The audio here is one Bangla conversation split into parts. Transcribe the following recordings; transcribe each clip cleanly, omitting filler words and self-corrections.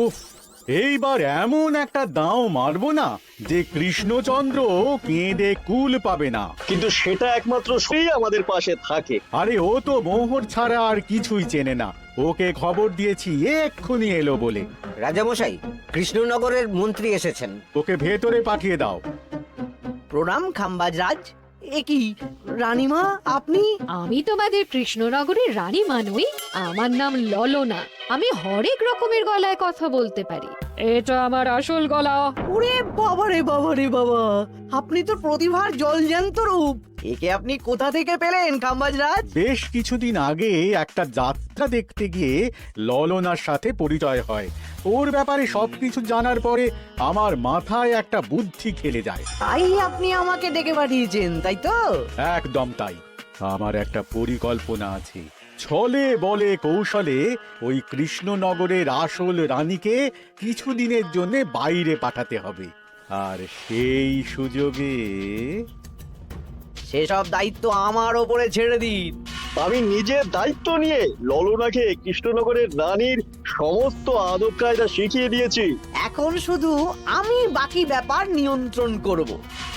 উফ, এইবার এমন একটা দাও মারবো না যে কৃষ্ণচন্দ্র কেঁদে কুল পাবে না। কিন্তু সেটা একমাত্র সেই আমাদের পাশে থাকে। আরে ও তো মোহর ছাড়া আর কিছুই চেনে না। ওকে খবর দিয়েছি এক্ষুনি এলো বলে। রাজামশাই, কৃষ্ণনগরের মন্ত্রী এসেছেন। ওকে ভেতরে পাঠিয়ে দাও। প্রণাম খাম্বাজ রাজ। এ কি রানীমা, আপনি? আমি তোমাদের কৃষ্ণনগরের রানীমা নই, আমার নাম ললনা। আমি হরেক রকমের গলায় কথা বলতে পারি। এটা আমার আসল গলা। ওরে বাবা রে বাবা রে বাবা, আপনি তো প্রতিভার জলজ্যান্ত রূপ। একে আপনি কোথা থেকে পেলেন খাম্বাজ রাজ? বেশ কিছুদিন আগে একটা যাত্রা দেখতে গিয়ে ললনার সাথে পরিচয় হয়। ওর ব্যাপারে সবকিছু জানার পরে আমার মাথায় একটা বুদ্ধি খেলে যায়। তাই আপনি আমাকে ডেকে পাঠিয়েছেন, তাই তো? একদম তাই। আমার একটা পরিকল্পনা আছে। ছলে বলে কৌশলে ওই কৃষ্ণনগরের আসল রানীকে কিছুদিনের জন্য বাইরে পাঠাতে হবে, আর সেই সুযোগে সেসব দায়িত্ব আমার ওপরে ছেড়ে দিন। আমি নিজের দায়িত্ব নিয়ে ললনাকে কৃষ্ণনগরের রানীর সমস্ত আদব কায়দা শিখিয়ে দিয়েছি। এখন শুধু আমি বাকি ব্যাপার নিয়ন্ত্রণ করব।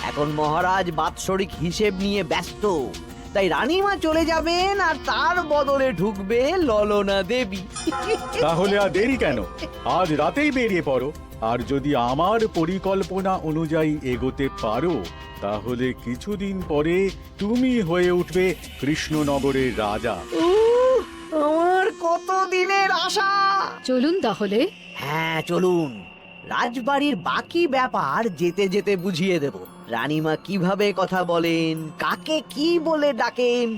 এখন মহারাজ বাৎসরিক হিসেব নিয়ে ব্যস্ত, তাই রানীমা চলে যাবেন আর তার বদলে ঢুকবে ললনা দেবী। তাহলে আর দেরি কেন? আজ রাতেই বেরিয়ে পড়ো। আর যদি আমার পরিকল্পনা অনুযায়ী এগোতে পারো, তাহলে কিছুদিন পরে তুমি হয়ে উঠবে কৃষ্ণনগরের রাজা। আমার কত দিনের আশা। চলুন তাহলে। হ্যাঁ চলুন। রাজবাড়ির বাকি ব্যাপার যেতে যেতে বুঝিয়ে দেব। রানীমা কিভাবে কথা বলেন, কাকে কি বলে ডাকেন,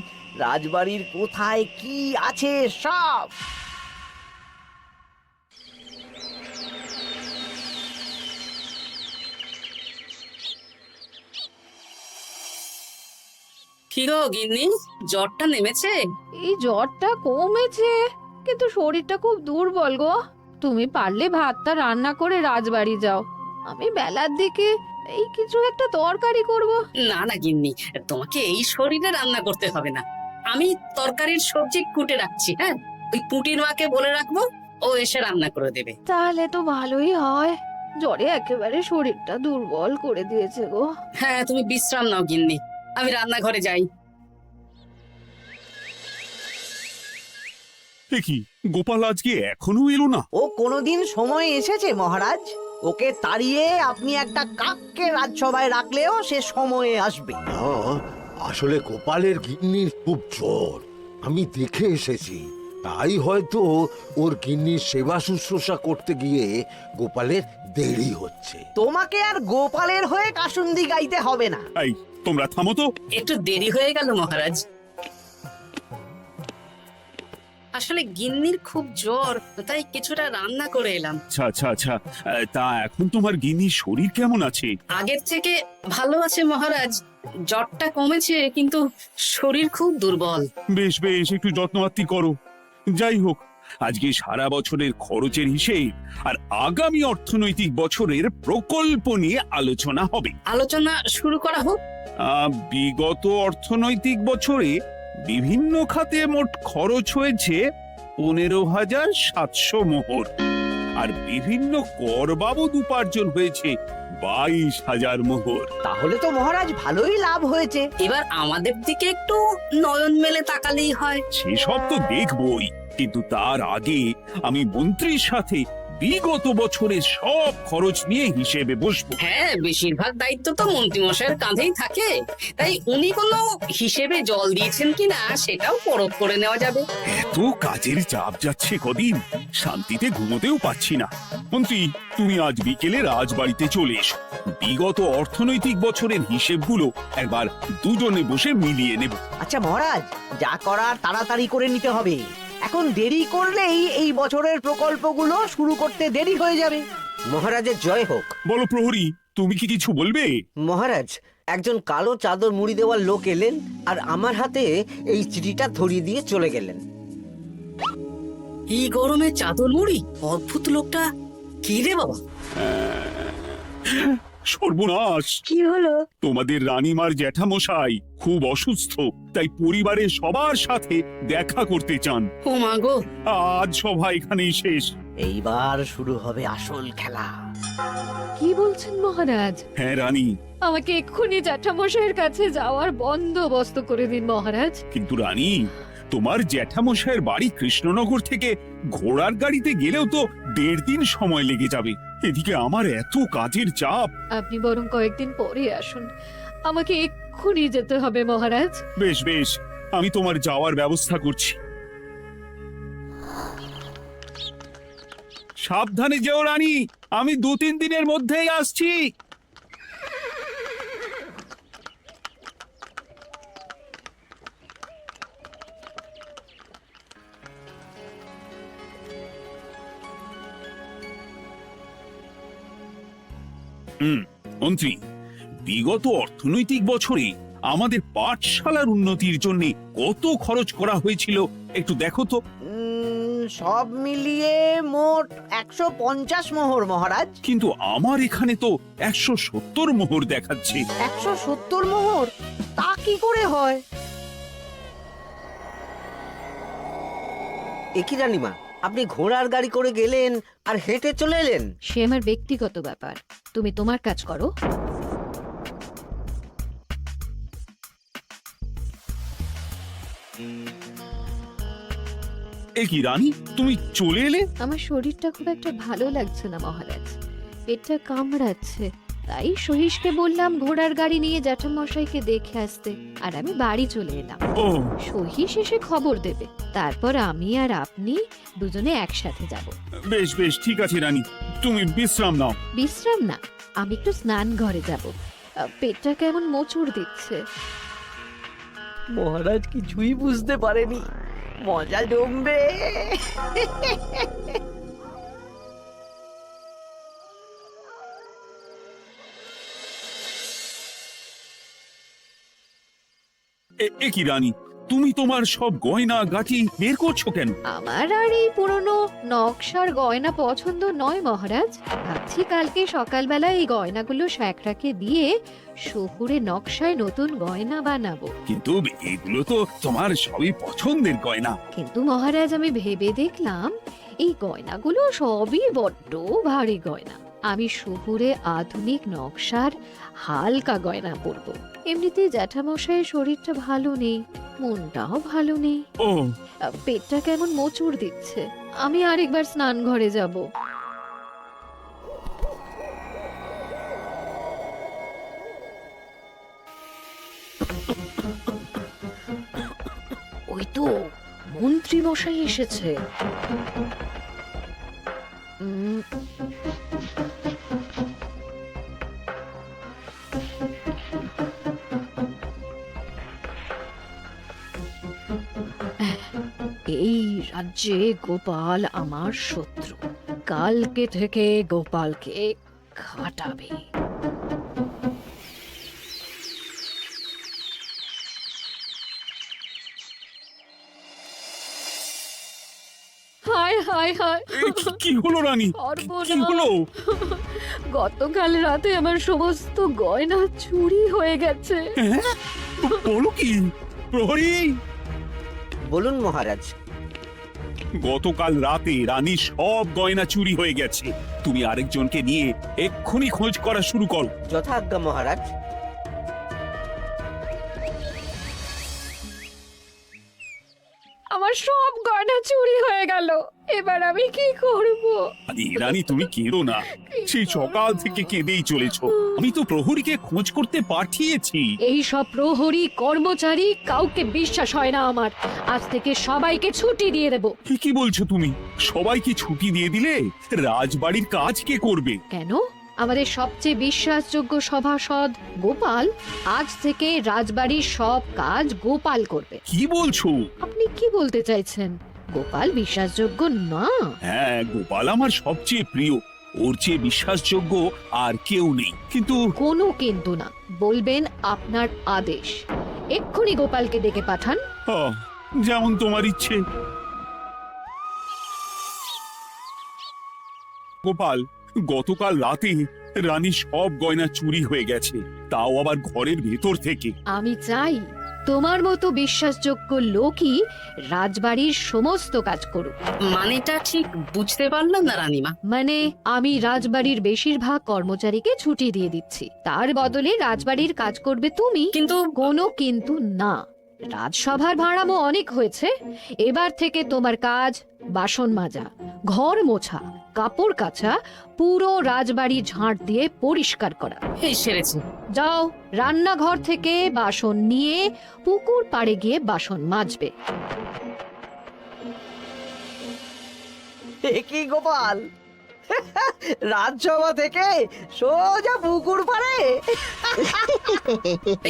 রাজবাড়ির কোথায় কি আছে সব। কি গো গিন্নি, জ্বরটা নেমেছে? এই জ্বরটা কমেছে, কিন্তু শরীরটা খুব দুর্বল গো। তুমি পারলে ভাতটা রান্না করে রাজবাড়ি যাও। আমি বেলার দিকে এই কিছু একটা তরকারি করব। না না গিন্নি, তোমাকে এই শরীরে রান্না করতে হবে না। আমি তরকারির সবজি কুটে রাখছি। হ্যাঁ, ওই পুটির মাকে বলে রাখবো, ও এসে রান্না করে দেবে। তাহলে তো ভালোই হয়। জ্বরে একেবারে শরীরটা দুর্বল করে দিয়েছে গো। হ্যাঁ, তুমি বিশ্রাম নাও গিন্নি, আমি রান্নাঘরে যাই। কি গোপাল আজকে এখনো এলো না? ও কোনোদিন সময় এসেছে মহারাজ? ওকে তাড়িয়ে আপনি একটা কাককে রাজসভায় রাখলেও সে সময়ে আসবে। না, আসলে গোপালের গিন্নির খুব জ্বর, আমি দেখে এসেছি। তাই হয়তো ওর গিন্নির সেবা শুশ্রূষা করতে গিয়ে গোপালের দেরি হচ্ছে। তোমাকে আর গোপালের হয়ে কাসুন্দি গাইতে হবে না। এই তোমরা থামো তো। একটু দেরি হয়ে গেল মহারাজ। আসলে গিন্নির খুব জ্বর, তাই কিছুটা রান্না করে এলাম। আচ্ছা আচ্ছা আচ্ছা, তা এখন তোমার গিন্নির শরীর কেমন আছে? আগের থেকে ভালো আছে মহারাজ, জ্বরটা কমেছে, কিন্তু শরীর খুব দুর্বল। বেশ বেশ, একটু যত্নআত্তি করো। যাই হোক, আজকে সারা বছরের খরচের হিসেব আর আগামী অর্থনৈতিক বছরের প্রকল্প নিয়ে আলোচনা হবে। আলোচনা শুরু করা হোক। বিগত অর্থনৈতিক বছরে বিভিন্ন খাতে মোট খরচ হয়েছে 15,700 মোহর, আর বিভিন্ন কর বাবদ উপার্জন হয়েছে 22,000 মোহর। তাহলে তো মহারাজ ভালোই লাভ হয়েছে। এবার আমাদের দিকে একটু নয়ন মেলে তাকালেই হয়। সেসব তো দেখবই, কিন্তু তার আগে আমি মন্ত্রীর সাথে বিগত বছরের সব খরচ নিয়ে হিসেবে বসবো। হ্যাঁ, বেশিরভাগ দায়িত্ব তো মন্ত্রী মশাইয়ের কাঁধেই থাকে, তাই উনি কোনো হিসেবে জল দিয়েছেন কিনা সেটাও পরখ করে নেওয়া যাবে। এত কাজের চাপ যাচ্ছে কদিন, শান্তিতে ঘুমোতেও পাচ্ছি না। মন্ত্রী, তুমি আজ বিকেলে রাজবাড়িতে চলে এসো। বিগত অর্থনৈতিক বছরের হিসেবগুলো একবার দুজনে বসে মিলিয়ে নেব। আচ্ছা মহারাজ, যা করার তাড়াতাড়ি করে নিতে হবে। এখন দেরি করলেই এই বছরের প্রকল্পগুলো শুরু করতে দেরি হয়ে যাবে। মহারাজের জয় হোক। বলো প্রহরী, তুমি কি কিছু বলবে? মহারাজ, একজন কালো চাদর মুড়ি দেওয়ার লোক এলেন আর আমার হাতে এই চিঠিটা ধরিয়ে দিয়ে চলে গেলেন। এই গরমে চাদর মুড়ি? অদ্ভুত লোকটা। কি রে বাবা? সর্বনাশ! কি হলো? তোমাদের রানীমার জ্যাঠামশাই খুব অসুস্থ, তাই পরিবারের সবার সাথে দেখা করতে চান। ও মা গো! আজ সভা এখানেই শেষ। এইবার শুরু হবে আসল খেলা। কি বলছেন মহারাজ? হ্যাঁ রানী, আমাকে এক্ষুনি জ্যাঠামশাইয়ের কাছে যাওয়ার বন্দোবস্ত করে দিন মহারাজ। কিন্তু রানী, তোমার জ্যাঠামশাইয়ের বাড়ি কৃষ্ণনগর থেকে ঘোড়ার গাড়িতে গেলেও তো 1.5 দিন সময় লেগে যাবে। এদিকে আমার এত কাজের চাপ। আপনি বরং কয়েকদিন পরে আসুন, আমাকে এক্ষুনি যেতে হবে মহারাজ। বেশ বেশ, আমি তোমার যাওয়ার ব্যবস্থা করছি। সাবধানে যেও রানী, আমি 2-3 দিনের মধ্যেই আসছি। মন্ত্রী, বিগত অর্থনৈতিক বছরে আমাদের পাঠশালার উন্নতির জন্য কত খরচ করা হয়েছিল একটু দেখো তো। সব মিলিয়ে মোট 150 মোহর মহারাজ। কিন্তু আমার এখানে তো 170 মোহর দেখাচ্ছে। 170 মোহর? তা কি করে হয়? একই রানীমা, আপনি ঘোড়ার গাড়ি করে গেলেন আর হেঁটে চলে এলেন? সে আমার ব্যক্তিগত ব্যাপার, তুমি তোমার কাজ করো। এ কি রানী, তুমি চলে এলে? আমার শরীরটা খুব একটা ভালো লাগছে না মহারাজ, পেটটা কামড়াচ্ছে। তাই সহিশকে বললাম ঘোড়ার গাড়ি নিয়ে জ্যাঠামশাইকে দেখে আসতে, আর আমি বাড়ি চলে এলাম। ও, সহিশ এসে খবর দেবে, তারপর আমি আর আপনি দুজনে একসাথে যাব। বেশ বেশ, ঠিক আছে রানী, তুমি বিশ্রাম নাও। বিশ্রাম না, আমি একটু স্নান ঘরে যাব। পেটটা কেমন মোচড় দিচ্ছে। মহারাজ কিছুই বুঝতে পারেনি, মজা জমবে। এ কি রানী, তুমি তোমার সব গয়না গাটি বের করছো কেন? আমার আর এই পুরনো নকশার গয়না পছন্দ নয় মহারাজ। ভাবছি কালকে সকালবেলা এই গয়নাগুলো শ্যাকরাকে দিয়ে শহুরে নকশায় নতুন গয়না বানাবো। কিন্তু এগুলো তো তোমার সবই পছন্দের গয়না। কিন্তু মহারাজ, আমি ভেবে দেখলাম এই গয়নাগুলো সবই বড্ড ভারী গয়না। আমি শহুরে আধুনিক নকশার হালকা গয়না পরবো। এমনিতেই জ্যাঠামশাইয়ের শরীরটা ভালো নেই, মনটাও ভালো নেই, ও, পেটটা কেমন মোচড় দিচ্ছে। আমি আরেকবার স্নান ঘরে যাব। ওই তো মন্ত্রী মশাই এসেছে। এই রাজ্যে গোপাল আমার শত্রু, কালকে থেকে গোপালকে খাটাবে। হায় হায় হায়, কি হলো রানী, কি হলো? গতকাল রাতে আমার সমস্ত গয়না চুরি হয়ে গেছে। হ্যাঁ? বলো কি প্রহরী? বলুন মহারাজ। গতকাল রাতে রানী সব গয়না চুরি হয়ে গেছে। তুমি আরেকজনকে নিয়ে এক্ষুনি খোঁজ করা শুরু করো। যথাজ্ঞা মহারাজ। আমার সব গয়না চুরি হয়ে গেল, এবার আমি কি করব? আরে রানী, তুমি কেঁদো না, সেই সকাল থেকে কেঁদেই চলেছো। আমি তো প্রহরীকে খোঁজ করতে পাঠিয়েছি। এই সব প্রহরী কর্মচারী কাউকে বিশ্বাস হয় না আমার। আজ থেকে সবাইকে ছুটি দিয়ে দেব। কি বলছো তুমি? সবাইকে ছুটি দিয়ে দিলে রাজবাড়ির কাজ কে করবে? কেন? আমাদের সবচেয়ে বিশ্বাসযোগ্য সভাসদ গোপাল আজ থেকে রাজবাড়ির সব কাজ গোপাল করবে। কি বলছো? আপনি কি বলতে চাইছেন? গোপাল বিশ্বাসযোগ্য না? হ্যাঁ, গোপাল আমার সবচেয়ে প্রিয়। ওর চেয়ে বিশ্বাসযোগ্য আর কেউ নেই। কিন্তু কোনো কিন্তু না, বলবেন আপনার আদেশ। এক্ষুনি গোপালকে ডেকে পাঠান। যেমন তোমার ইচ্ছে। গোপাল, গতকাল রাতে রানী সব গয়না চুরি হয়ে গেছে, তাও আবার ঘরের ভেতর থেকে। আমি চাই তোমার মতো বিশ্বাসযোগ্য লোকই রাজবাড়ির সমস্ত কাজ করুক। মানেটা ঠিক বুঝতে পারলাম না রানীমা। মানে আমি রাজবাড়ির বেশিরভাগ কর্মচারীকে ছুটি দিয়ে দিচ্ছি, তার বদলে রাজবাড়ির কাজ করবে তুমি। কিন্তু কোনো কিন্তু না, রাজসভার ভাড়ামো অনেক হয়েছে। এবার থেকে তোমার কাজ বাসন মাজা, ঘর মোছা, কাপড় কাচা, পুরো রাজবাড়ি ঝাঁট দিয়ে পরিষ্কার করা। এই সেরেছে। যাও, রান্নাঘর থেকে বাসন নিয়ে পুকুর পাড়ে গিয়ে বাসন মাজবে। এ কি গোপাল, রাজসভা থেকে সোজা পুকুর পাড়ে?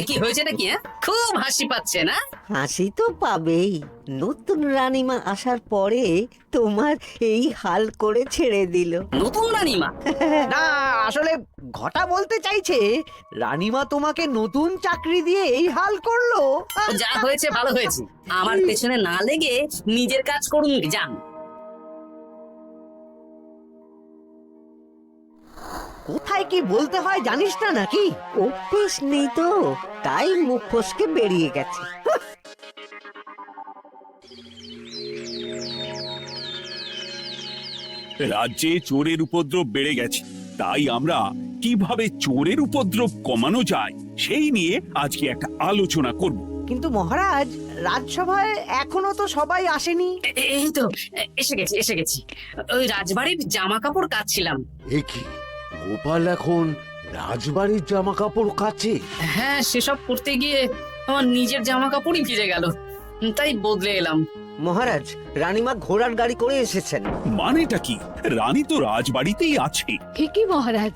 কি হয়েছে নাকি? খুব হাসি পাচ্ছে না? হাসি তো পাবেই, নতুন রানীমা আসার পরে তোমার এই হাল করে ছেড়ে দিল। নতুন রানীমা? না, আসলে ঘটা বলতে চাইছে রানীমা তোমাকে নতুন চাকরি দিয়ে এই হাল করলো। যা হয়েছে ভালো হয়েছে, আমার পেছনে না লেগে নিজের কাজ করুন যান। কোথায় কি বলতে হয় জানিস না নাকি? অভ্যেস নেই তো, তাই মুখ ফসকে বেরিয়ে গেছে। রাজ্যে চোরের উপদ্রব বেড়ে গেছে, তাই আমরা কিভাবে চোরের উপদ্রব কমানো যায় সেই নিয়ে আজকে একটা আলোচনা করব। কিন্তু মহারাজ, রাজসভায় এখনো তো সবাই আসেনি। এই তো এসে গেছি। ওই রাজবাড়ির জামা কাপড় কাচ্ছিলাম। এ কি, গোপাল এখন রাজবাড়ির জামা কাপড় কাচে? হ্যাঁ, সেসব করতে গিয়ে আমার নিজের জামা কাপড়ই ভিজে গেল, তাই বদলে এলাম। মহারাজ, রানীমা ঘোড়ার গাড়ি করে এসেছেন। মানেটা কি? রানী তো রাজবাড়িতেই আছে। কি মহারাজ,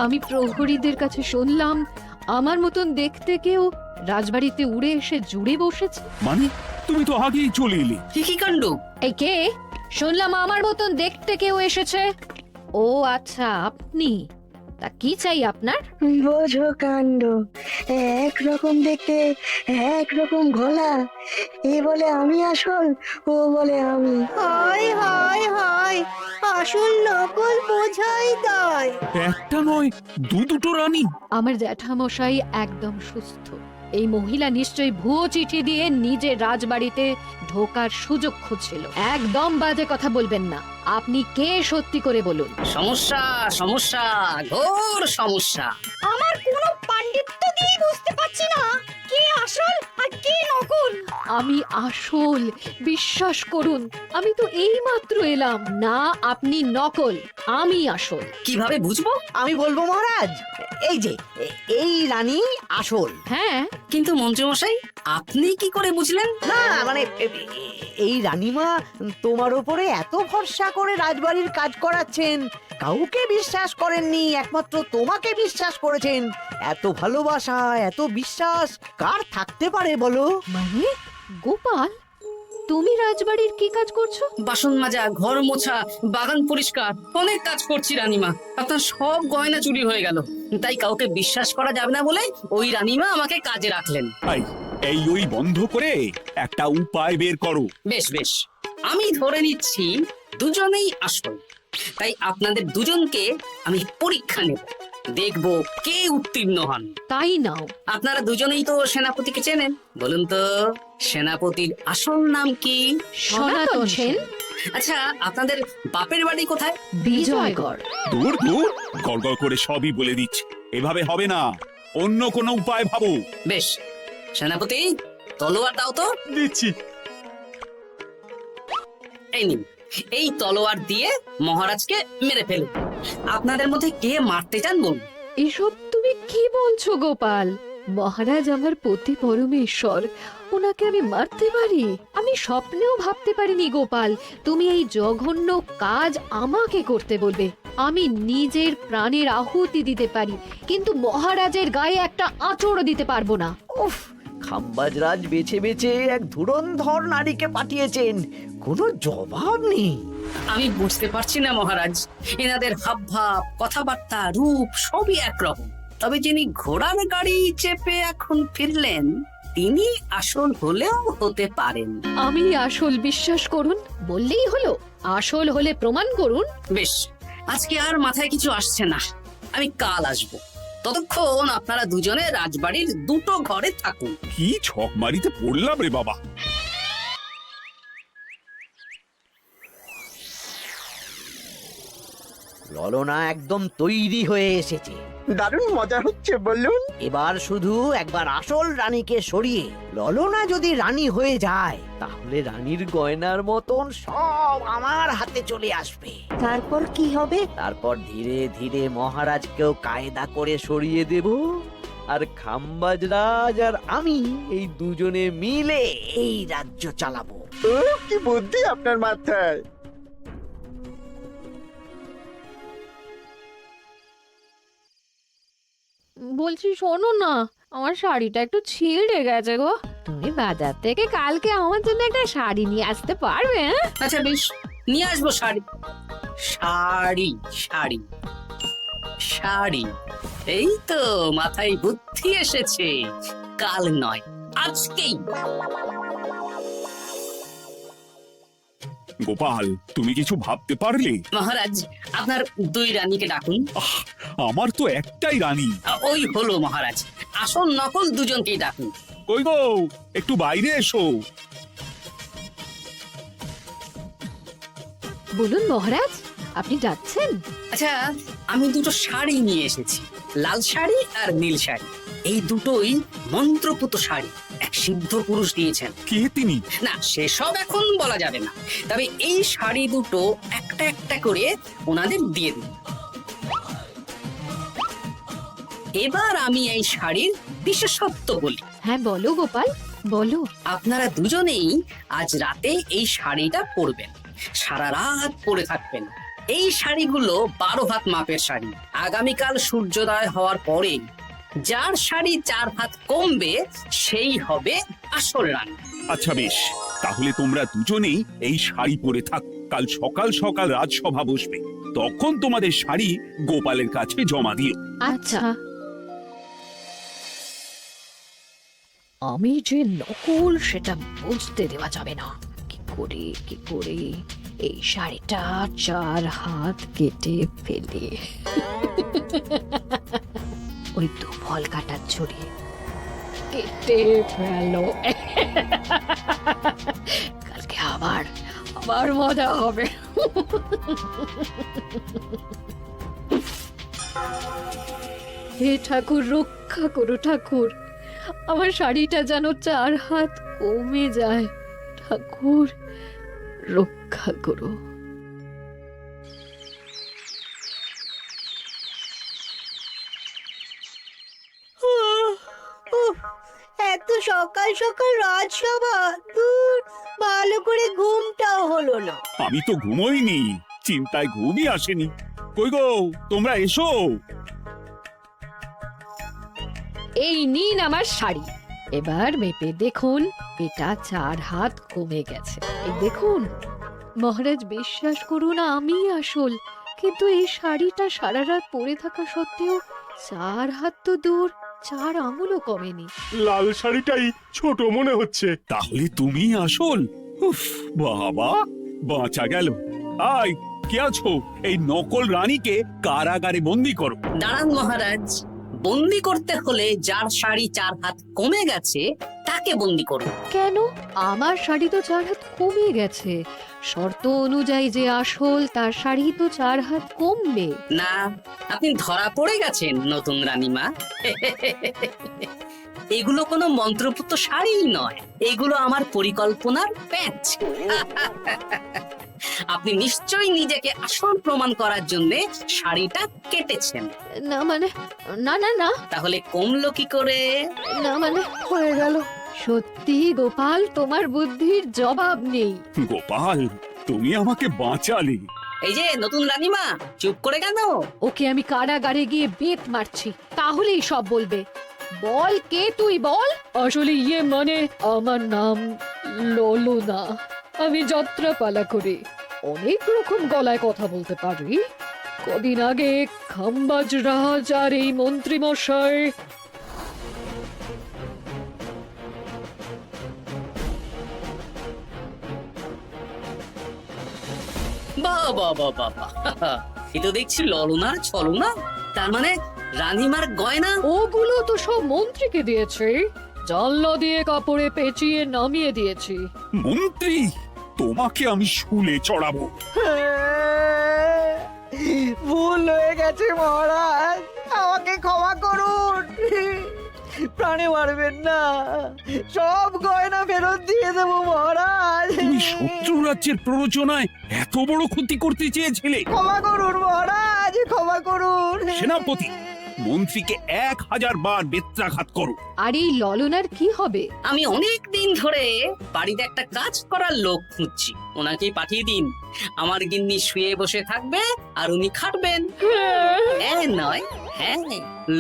আমি প্রহরীদের কাছে শুনলাম আমার মতন দেখতে কেউ রাজবাড়িতে উড়ে এসে জুড়ে বসেছে। মানে তুমি তো আগেই চলে এলে। কি কাণ্ড! এই কে? শুনলাম আমার মতন দেখতে কেউ এসেছে। ও আচ্ছা, আপনি। তা কি চাই আপনার? বোঝো কাণ্ড, একরকম দেখতে একরকম ঘোলা। এ বলে আমি আসল, ও বলে আমি। হায় হায় হায়, আসল নকল বোঝাই দায়। একটা নয়, দুটো রানী। আমার জ্যাঠামশাই একদম সুস্থ। এই মহিলা নিশ্চয়ই ভুয়ো চিঠি দিয়ে নিজের রাজবাড়িতে ঢোকার সুযোগ খুঁজছিল। একদম বাজে কথা বলবেন না। আপনি কে সত্যি করে বলুন। সমস্যা সমস্যা, ঘোর সমস্যা। আমার কোনো পাণ্ডিত্য দিয়ে বুঝতে পারছি না কে আসল আর কে নকল। আমি আসল, বিশ্বাস করুন। আমি তো এই মাত্র এলাম। না, আপনি নকল, আমি আসল। কিভাবে বুঝবো? আমি বলবো মহারাজ, এই যে এই রানী আসল। হ্যাঁ, কিন্তু মন্ত্রীমশাই, আপনি কি করে বুঝলেন? না মানে এই রানীমা তোমার উপরে এত ভরসা করে রাজবাড়ির কাজ করাচ্ছেন, কাউকে বিশ্বাস করেননি, একমাত্র তোমাকে বিশ্বাস করেছেন। এত ভালোবাসা, এত বিশ্বাস কার থাকতে পারে বলো? মানে গোপাল, তুমি রাজবাড়ির কি কাজ করছো? বাসন মাজা, ঘর মোছা, বাগান পরিষ্কার, অনেক কাজ করছি রানীমা। আপনার সব গয়না চুরি হয়ে গেল, তাই কাউকে বিশ্বাস করা যাবে না বলে ওই রানীমা আমাকে কাজে রাখলেন। এই ওই বন্ধ করে একটা উপায় বের করো। বেশ বেশ, আমি ধরে নিচ্ছি দুজনেই আসল। তাই আপনাদের দুজনকে আমি পরীক্ষা নেব, দেখব কে উত্তীর্ণ হন। তাই নাও। আপনারা দুজনেই তো সেনাপতিকে চেনেন, বলুন তো সেনাপতির আসল নাম কি? সনাতন সেন। আচ্ছা, আপনাদের বাপের বাড়ি কোথায়? বিজয়গড়। দূর গড়গড় করে সবই বলে দিচ্ছে, এভাবে হবে না, অন্য কোনো উপায় ভাবো। বেশ, সেনাপতি তলোয়ার দাও তো। দিচ্ছি। এই নিন, এই তলোয়ার দিয়ে মহারাজকে মেরে ফেলুন। আপনাদের মধ্যে কে মারতে চান বলুন। এসব তুমি কি বলছো গোপাল? মহারাজ আমার পতি পরমেশ্বর, ওনাকে আমি মারতে পারি? আমি স্বপ্নেও ভাবতে পারিনি গোপাল তুমি এই জঘন্য কাজ আমাকে করতে বলবে। আমি নিজের প্রাণের আহুতি দিতে পারি, কিন্তু মহারাজের গায়ে একটা আঁচড়ও দিতে পারবো না। উফ, খাম্বাজরাজ বেছে বেছে এক ধুরন্ধর নারীকে পাঠিয়েছেন, কোনো জবাব নেই। আমি বুঝতে পারছি না মহারাজ, এনাদের হাবভাব, কথাবার্তা, রূপ সবই একরকম। তবে যিনি ঘোড়ার গাড়ি চেপে এখন ফিরলেন, তিনি আসল হলেও হতে পারেন। আমি আসল, বিশ্বাস করুন। বললেই হলো? আসল হলে প্রমাণ করুন। বেশ, আজকে আর মাথায় কিছু আসছে না, আমি কাল আসবো। ততক্ষণ আপনারা দুজনে রাজবাড়ির দুটো ঘরে থাকুন। কি ছক মারিতে পড়লাম রে বাবা। ললনা একদম তৈরি হয়ে এসেছে। দারুণ মজা হচ্ছে বলুন। এবার শুধু একবার আসল রানীকে সরিয়ে ললনা যদি রানী হয়ে যায়, তাহলে রানীর গয়নার মতন সব আমার হাতে চলে আসবে। তারপর কি হবে? তারপর ধীরে ধীরে মহারাজকেও কায়দা করে সরিয়ে দেব, আর খাম্বাজ রাজ আর আমি এই দুজনে মিলে এই রাজ্য চালাবো। ও কি বুদ্ধি আপনার মাথায়। বলছি শোনো না, আমার শাড়িটা একটু ছিঁড়ে গেছে গো। তুমি বাজার থেকে কালকে আমার জন্য একটা শাড়ি নিয়ে আসতে পারবে? হ্যাঁ? আচ্ছা বেশ, নিয়ে আসবো শাড়ি। শাড়ি শাড়ি শাড়ি, এই তো মাথায় বুদ্ধি এসেছে। কাল নয়, আজকেই। গোপাল, তুমি কিছু ভাবতে পারলে? মহারাজ, আপনার দুই রানীকে ডাকুন। আমার তো একটাই রানী। ওই হলো মহারাজ, আসল নকল দুজনকেই ডাকুন। কই গো, একটু বাইরে এসো। বলুন মহারাজ, আপনি যাচ্ছেন? আচ্ছা, আমি দুটো শাড়ি নিয়ে এসেছি, লাল শাড়ি আর নীল শাড়ি। এই দুটোই মন্ত্রপুত শাড়ি, এক সিদ্ধ পুরুষ দিয়েছেন। কে তিনি? না, সেসব এখন বলা যাবে না, তবে এই শাড়ি দুটো একটা একটা করে ওনাদের দিয়ে দিন। এবার আমি এই শাড়ির বিশেষত্ব বলি। হ্যাঁ বলো গোপাল, বলো। আপনারা দুজনেই আজ রাতে এই শাড়িটা পরবেন, সারা রাত পরে থাকবেন। এই শাড়িগুলো 12 হাত মাপের শাড়ি। আগামীকাল সূর্যোদয় হওয়ার পরে যার শাড়ি 4 হাত কমবে সেই হবে আসল রানী। আচ্ছা বেশ, তাহলে তোমরা দুজনেই এই শাড়ি পরে থাক। কাল সকাল সকাল রাজসভা বসবে, তখন তোমাদের শাড়ি গোপালের কাছে জমা দিও। আচ্ছা। আমি যে নকল সেটা বুঝতে দেওয়া যাবে না। কি করে এই শাড়িটা 4 হাত কেটে ফেলে ওই দু ফল কাটার ছড়িয়ে কেটে ফেলো। কালকে আবার মজা হবে। হে ঠাকুর, রক্ষা করো ঠাকুর, আমার শাড়িটা যেন 4 হাত কমে যায়। ঠাকুর রক্ষা করো। এত সকাল সকাল রাজসভা, দূর, ভালো করে ঘুমটাও হলো না। আমি তো ঘুমোইনি, চিন্তায় ঘুমই আসেনি। কই গো, তোমরা এসো। এই নিন আমার শাড়ি, এবার মেপে দেখুন, এটা 4 হাত কমে গেছে। এই দেখুন মহারাজ, বিশ্বাস করুন আমি আসল, কিন্তু এই শাড়িটা সারা রাত পরে থাকা সত্ত্বেও 4 হাত তো দূর, 4 আঙুলও কমেনি। লাল শাড়িটাই ছোট মনে হচ্ছে। তাহলে তুমি আসল? উফ, বাবা, বাঁচা গেল। আয়, কে আছো? এই নকল রানীকে কারাগারে বন্দি করো। দাঁড়ান মহারাজ, বন্দি করতে হলে যার শাড়ি 4 হাত কমে গেছে তাকে বন্দি করুন। কেন? আমার শাড়ি তো 4 হাত কমে গেছে। শর্ত অনুযায়ী যে আসল তার শাড়ি তো 4 হাত কমবে না, আপনি ধরা পড়ে গেছেন নতুন রানীমা। এগুলো কোনো মন্ত্রপুত শাড়ি নয়, এগুলো আমার পরিকল্পনার প্যাচ। আপনি নিশ্চয়ই নিজেকে আসল প্রমাণ করার জন্য শাড়িটা কেটেছেন। না মানে, না না না, তাহলে কমলো কি করে? না মানে হয়ে গেল। সত্যি গোপাল, তোমার বুদ্ধির জবাব নেই। গোপাল, তুমি আমাকে বাঁচালে। এই যে নতুন রানীমা, চুপ করে কেন? ওকে আমি কারাগারে গিয়ে বেত মারছি, তাহলেই সব বলবে। বল, কে তুই বল? আসলে মানে আমার নাম ললনা। আমি যাত্রাপালা করি, অনেক রকম গলায় কথা বলতে পারি। কদিন আগে খাম্বাজ রাজ আর এই মন্ত্রী মশাই বাহ বাহ বাহ বাহ বাহ, এ তো দেখছি ললনার ছলনা। তার মানে রানীমার গয়না ওগুলো তো সব মন্ত্রীকে দিয়েছে, জানলা দিয়ে কাপড়ে পেঁচিয়ে নামিয়ে দিয়েছি। মন্ত্রী, তোমাকে আমি শুলে চড়াবো। ভুল হয়ে গেছে মহারাজ, আমাকে ক্ষমা করুন। প্রাণে মারবেন না, সব গয়না ফেরত দিয়ে দেবো মহারাজ। তুমি শত্রু রাজ্যের প্ররোচনায় এত বড় ক্ষতি করতে চেয়েছিলে? ক্ষমা করুন মহারাজ, ক্ষমা করুন। সেনাপতি, মন্ত্রীকে 1000 বার বেত্রাঘাত করো। আর এই ললনার কি হবে? আমি অনেক দিন ধরে বাড়িতে একটা কাজ করার লোক খুঁজছি, ওনাকেই পাঠিয়ে দিন। আমার গিন্নি শুয়ে বসে থাকবে আর উনি খাটবেন। নয়, হ্যাঁ,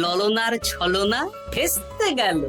ললনার ছলনা ফেস্তে গেল।